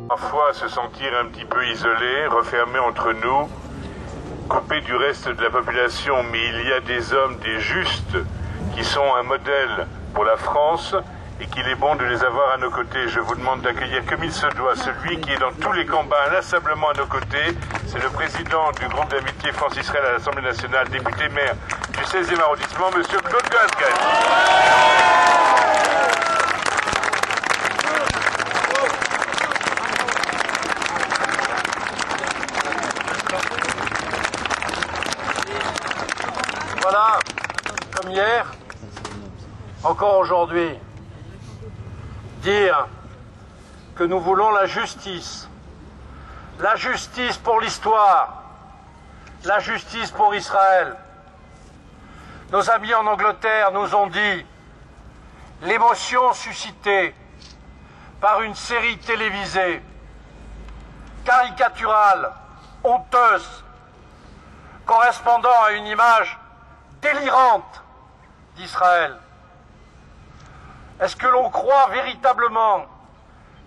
Parfois se sentir un petit peu isolé, refermé entre nous, coupé du reste de la population, mais il y a des hommes, des justes, qui sont un modèle pour la France et qu'il est bon de les avoir à nos côtés. Je vous demande d'accueillir comme il se doit celui qui est dans tous les combats inlassablement à nos côtés. C'est le président du groupe d'amitié France-Israël à l'Assemblée nationale, député maire du 16e arrondissement, M. Claude Goasguen. Voilà, comme hier, encore aujourd'hui, dire que nous voulons la justice pour l'histoire, la justice pour Israël. Nos amis en Angleterre nous ont dit l'émotion suscitée par une série télévisée, caricaturale, honteuse, correspondant à une image délirante d'Israël. Est-ce que l'on croit véritablement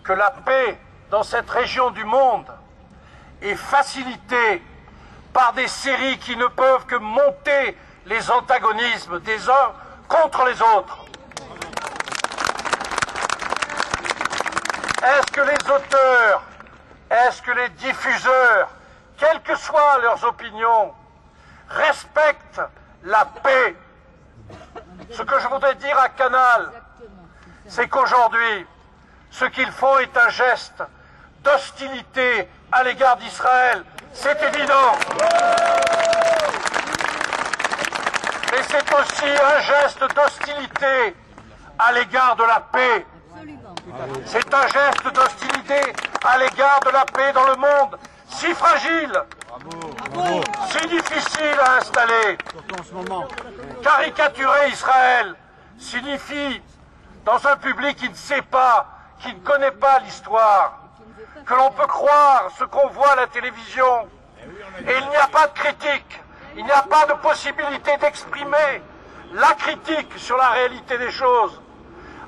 que la paix dans cette région du monde est facilitée par des séries qui ne peuvent que monter les antagonismes des uns contre les autres? Est-ce que les auteurs, est-ce que les diffuseurs, quelles que soient leurs opinions, respectent la paix? Ce que je voudrais dire à Canal, c'est qu'aujourd'hui, ce qu'il faut est un geste d'hostilité à l'égard d'Israël. C'est évident. Mais c'est aussi un geste d'hostilité à l'égard de la paix. C'est un geste d'hostilité à l'égard de la paix dans le monde si fragile, si difficile à installer. Caricaturer Israël signifie, dans un public qui ne sait pas, qui ne connaît pas l'histoire, que l'on peut croire ce qu'on voit à la télévision. Et il n'y a pas de critique, il n'y a pas de possibilité d'exprimer la critique sur la réalité des choses.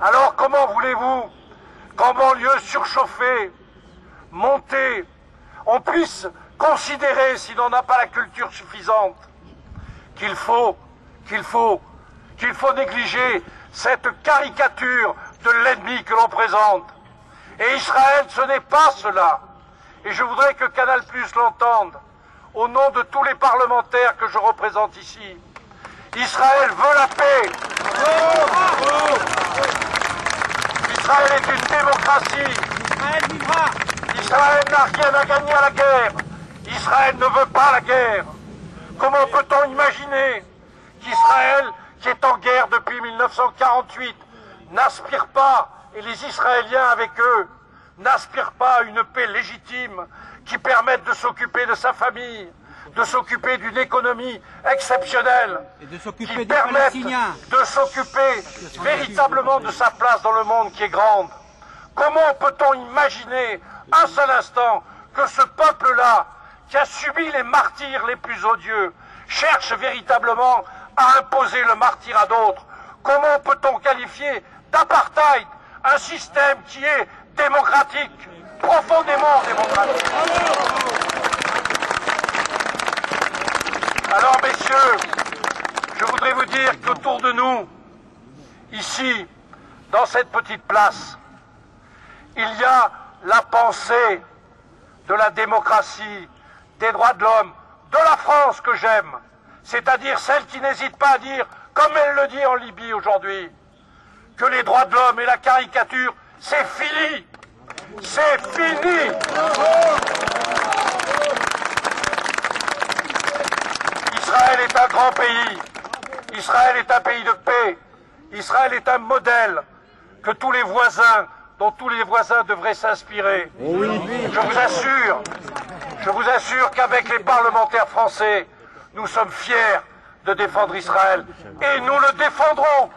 Alors comment voulez-vous qu'en banlieue surchauffée, montée, on puisse considérer, si l'on n'a pas la culture suffisante, qu'il faut négliger cette caricature de l'ennemi que l'on présente. Et Israël, ce n'est pas cela. Et je voudrais que Canal+ l'entende, au nom de tous les parlementaires que je représente ici. Israël veut la paix. Israël est une démocratie. Israël n'a rien à gagner à la guerre. Israël ne veut pas la guerre. Comment peut-on imaginer qu'Israël, qui est en guerre depuis 1948, n'aspire pas, et les Israéliens avec eux, n'aspirent pas à une paix légitime qui permette de s'occuper de sa famille, de s'occuper d'une économie exceptionnelle, qui permette de s'occuper véritablement de sa place dans le monde qui est grande. Comment peut-on imaginer un seul instant que ce peuple-là, qui a subi les martyrs les plus odieux, cherche véritablement à imposer le martyr à d'autres? Comment peut-on qualifier d'apartheid un système qui est démocratique, profondément démocratique? Alors, messieurs, je voudrais vous dire qu'autour de nous, ici, dans cette petite place, il y a la pensée de la démocratie, des droits de l'homme, de la France que j'aime, c'est-à-dire celle qui n'hésite pas à dire, comme elle le dit en Libye aujourd'hui, que les droits de l'homme et la caricature, c'est fini. C'est fini. Israël est un grand pays. Israël est un pays de paix. Israël est un modèle que tous les voisins, dont tous les voisins devraient s'inspirer. Je vous assure qu'avec les parlementaires français, nous sommes fiers de défendre Israël. Et nous le défendrons